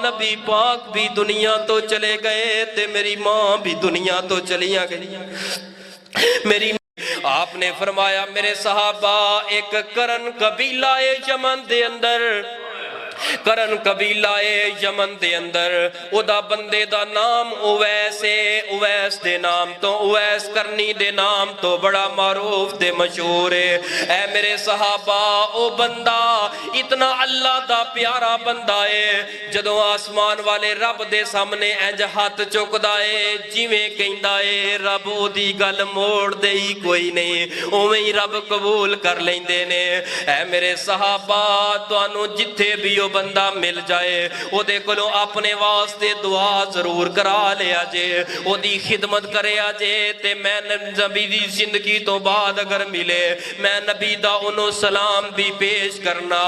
نبی پاک بھی دنیا تو چلے گئے تے میری ماں بھی دنیا تو چلیاں گئی میری آپ نے فرمایا میرے صحابہ ایک کرن قبیلہ یمن دے اندر کرن قبیلہ یمن دے اندر او دا بندے دا نام اویس ہے اویس دے نام تو اویس کرنی دے نام تو بڑا معروف دے مشہور ہے اے میرے صحابہ او بندہ اتنا اللہ دا پیارا بندہ ہے جدوں آسمان والے رب دے سامنے انج ہاتھ چکدا ہے جویں کہندا ہے رب او دی گل موڑ دے ہی کوئی نہیں اوویں ہی رب قبول کر لیندے نے اے میرے صحابہ تانوں جتھے بھی او بندہ مل جائے او دے کولوں اپنے واسطے دعا ضرور کرا لیا جے او دی خدمت کرے آجے تے میں نبی دی زندگی تو بعد اگر ملے میں نبی دا انہوں سلام بھی پیش کرنا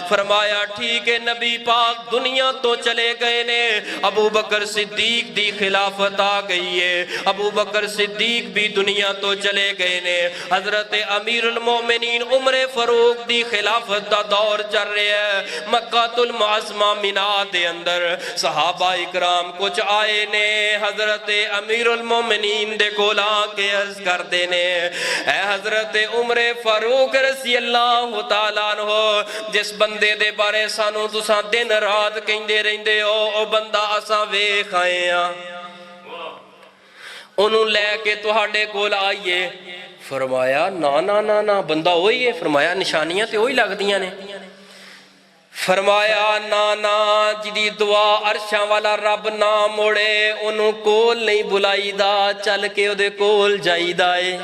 فرمایا ٹھیک ہے نبی پاک دنیا تو چلے گئے نے ابو بکر صدیق دی خلافت آ گئی ہے ابو بکر صدیق بھی دنیا تو چلے گئے نے حضرت امیر المومنین عمر فاروق دی خلافت دا دور چل رہے ہیں مکہ المعظمہ منا دے اندر صحابہ اکرام کچھ آئے نے حضرت امیر المومنین دے کولا کے عرض کر دینے اے حضرت عمر فاروق رضی اللہ تعالیٰ عنہ جس بندے دے بارے سانو تساں دن رات کہندے رہندے ہو او بندہ اساں ویکھ آئے ہاں انہوں لے کے تہاڈے کول آئیے فرمایا نا نا نا نا بندہ وہی ہے فرمایا نشانیاں تے وہی لگ دیاں نے فرمایا نانا جدی دعا عرشاں والا رب نہ موڑے انہوں کول نہیں بلائی دا چل کے او دے کول جائی دائے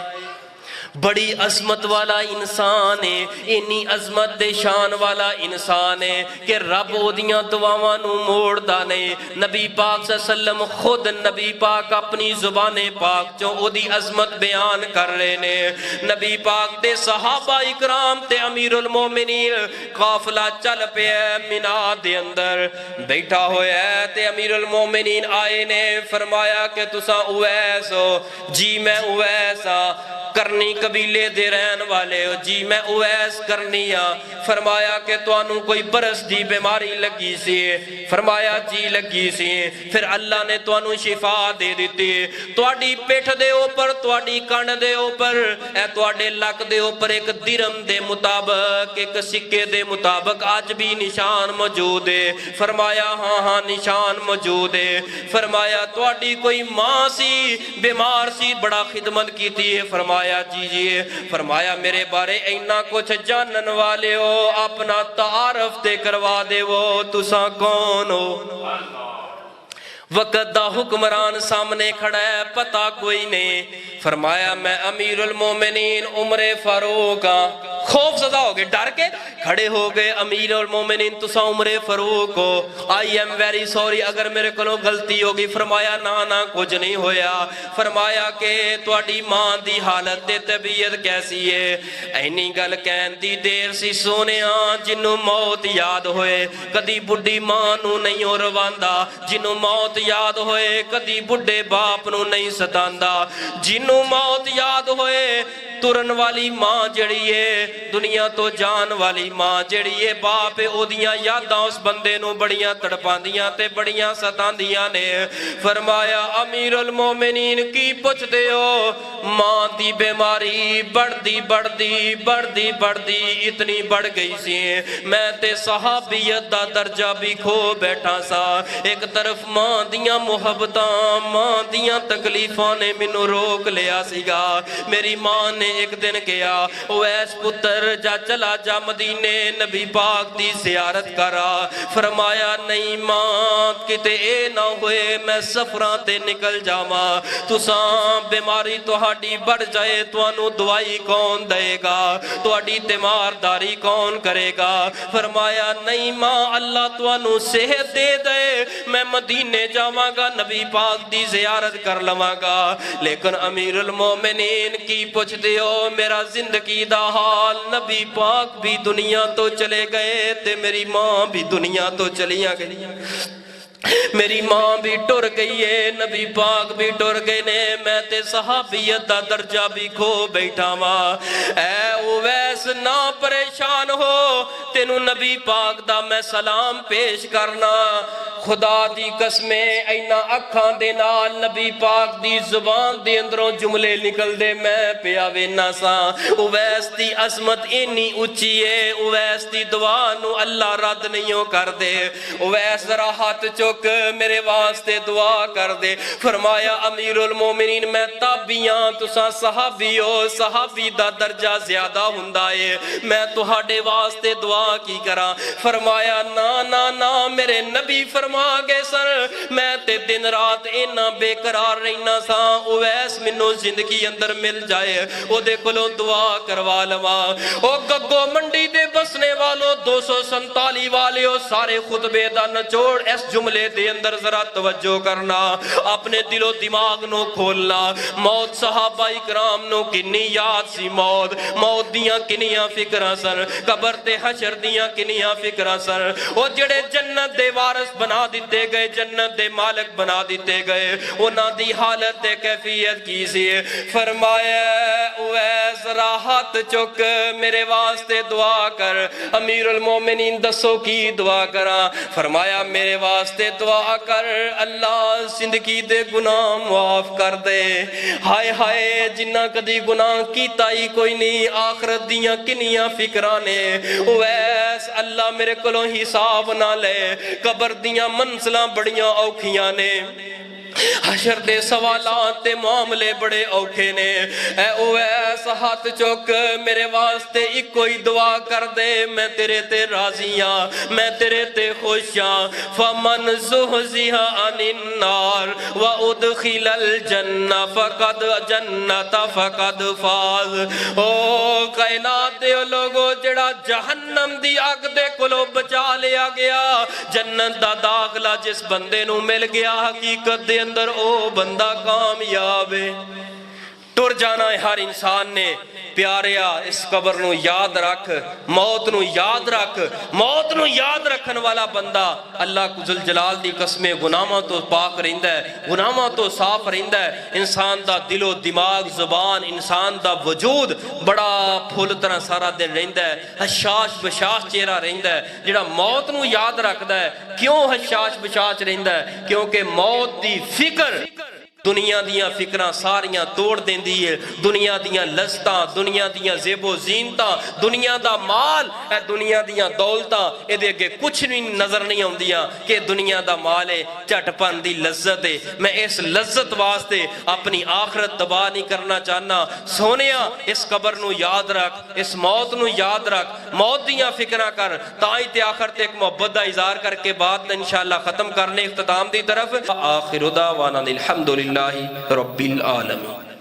بڑی عظمت والا انسان ہے انی عظمت دے شان والا انسان ہے کہ رب او دیاں دعاواں نو موڑ دا نہیں نبی پاک صلی اللہ علیہ وسلم خود نبی پاک اپنی زبان پاک جو او دی عظمت بیان کر رہے نے نبی پاک دے صحابہ اکرام تے امیر المومنین قافلہ چل پہ ہے منا دے اندر بیٹھا ہویا ہے تے امیر المومنین آئے نے فرمایا کہ تساں اویس ہو جی میں اویس ہاں کرنی قبیلے دے رہن والے ہو جی میں اویس کرنیا فرمایا کہ توانوں کوئی برس دی بیماری لگی سی فرمایا جی لگی سی پھر اللہ نے توانوں شفا دے دیتی تواڈی پیٹھ دے اوپر تواڈی کان دے اوپر اے تواڈے لک دے اوپر ایک درم دے مطابق ایک سکے دے مطابق آج بھی نشان موجود ہے فرمایا ہاں ہاں نشان موجود ہے فرمایا تواڈی کوئی ماں سی بیمار سی بڑا خدمت کیتی ہے فرمایا جی جی فرمایا میرے بارے اینا کچھ جانن والے ہو اپنا تعارف تے کروا دے وہ تساں کون ہو وقت دا حکمران سامنے کھڑا ہے پتہ کوئی نہیں فرمایا میں امیر المومنین عمر فاروق خوف زدہ ہو گئے ڈر کے کھڑے ہو گئے امیر المومنین تسا عمر فاروق ہو آئی ایم ویری سوری اگر میرے کلو غلطی ہوگی فرمایا نا کچھ نہیں ہویا فرمایا کہ تواڈی ماں دی حالت تے طبیعت کیسی ہے اینی گل کہن دی دیر سی سونے جنوں موت یاد ہوئے کدی بڈی ماں نو نہیں ہو رواندا جنوں موت یاد ہوئے کدی بڈے باپ نو نہیں ستاندا جنوں موت یاد ہوئے ترن والی ماں جڑی ہے دنیا تو جان والی ماں جڑی ہے باپ او دیاں یاداں اس بندے نو بڑیاں تڑپاندیاں تے بڑیاں ستاندیاں نے فرمایا امیر المومنین کی پوچھ دے ہو ماں دی بیماری بڑھدی اتنی بڑھ گئی سی میں تے صحابیت دا درجہ بھی کھو بیٹھا سا ایک طرف ماں دیاں محبتاں ماں دیاں تکلیفاں نے منو روک لیا سیگا میری ماں نے ایک دن کیا اویس پتر جا چلا جا مدینے نبی پاک دی زیارت کرا فرمایا نہیں ماں کتے اے نہ ہوئے میں سفراں تے نکل جاواں تساں بیماری تہاڈی بڑھ جائے توانوں دوائی کون دے گا تہاڈی تیمارداری کون کرے گا فرمایا نہیں ماں اللہ توانوں صحت دے دے میں مدینے جاواں گا نبی پاک دی زیارت کر لواں گا لیکن امیر المومنین کی پوچھ دے ہو میرا زندگی دا حال نبی پاک بھی دنیا تو چلے گئے تے میری ماں بھی دنیا تو چلیاں گئی میری ماں بھی ٹر گئی ہے نبی پاک بھی ٹر گئے نے میں تے صحابیت دا درجہ بھی کھو بیٹھا ماں اے اویس نہ پریشان ہو تینوں نبی پاک دا میں سلام پیش کرنا خدا دی قسمیں اینا اکھاں دے نال نبی پاک دی زبان دے اندروں جملے نکل دے میں پیا وینا سا اویس دی عظمت اینی اچھی ہے اویس دی دعا نو اللہ رد نہیں کر دے اویس ذرا ہاتھ چک میرے واسطے دعا کر دے فرمایا امیر المومنین میں تابعیاں تساں صحابی ہو صحابی دا درجہ زیادہ ہوندا ہے میں تہاڈے واسطے دعا کی کراں فرمایا نا نا نا میرے نبی فرما گئے سر میں تے دن رات اینا بے قرار رہنا سا اویس منو زندگی اندر مل جائے او دے کلو دعا کروا لوا او گگو منڈی دے بسنے والو 247 والے او سارے خطبے دا نچوڑ اس جملے دے اندر ذرا توجہ کرنا اپنے دل و دماغ نو کھولنا موت صحابہ اکرام نو کنی یاد سی موت دیاں کنیاں فکرہ سر قبر تے حشر دیاں کنیاں فکرہ سر او جڑے جنت دے وارث بنا دیتے گئے جنت دے مالک بنا دیتے گئے اونا دی حالت دے کیفیت کی سی فرمایا اویس راحت چک میرے واسطے دعا کر امیر المومنین دسو کی دعا کرا فرمایا میرے واسطے دعا کر اللہ زندگی دے گناہ معاف کر دے ہائے ہائے جنہ کدی گناہ کیتا ہی کوئی نہیں آخرت دیاں کنیاں فکرانے اویس اللہ میرے کلوں حساب نہ لے قبر دیاں منزلاں بڑیاں اوکھیاں نے حشر دے سوالات تے معاملے بڑے اوکھے نے اے اویس ہاتھ چک میرے واسطے ایک کوئی دعا کر دے میں تیرے تے راضیاں میں تیرے تے خوشیاں فمن زحزح عن النار وادخل الجنہ فقد جنت فقد فاز او کائنات دے لوگو جڑا جہنم دی اگ دے کلو بچا لیا گیا جنت دا داخلہ جس بندے نو مل گیا حقیقت دے اندر او بندہ کامیاب ہے ٹر جانا ہے ہر انسان نے پیاریا اس قبر نو یاد رکھ موت نو یاد رکھن والا بندہ اللہ کو ذوالجلال دی قسمیں گناہاں تو پاک رہندا ہے گناہاں تو صاف رہندا ہے انسان دا دل و دماغ زبان انسان دا وجود بڑا پھول طرح سارا دن رہندا ہے حشاش بشاش چہرہ رہندا ہے جڑا موت نو یاد رکھدا ہے کیوں حشاش بشاش رہندا ہے کیونکہ موت دی فکر دنیا دیاں فکرہ ساریاں توڑ دیں دیئے دنیا دیاں لذتاں دنیا دیاں زیب و زینتاں دنیا دا مال اے دنیا دیاں دولتاں اے دے کے کچھ نظر نہیں ہوں دیا کہ دنیا دا مال ہے چٹ پن دی لذت ہے میں اس لذت واسطے اپنی آخرت تباہ نہیں کرنا چاہنا سونیا اس قبر نو یاد رکھ اس موت نو یاد رکھ موت دیاں فکرہ کر تائیں تے آخرت ایک محبت دا اظہار کر کے بات انشاءاللہ ختم کرنے اختتام دی طرف آخر دعوانا الحمدللہ رب العالمین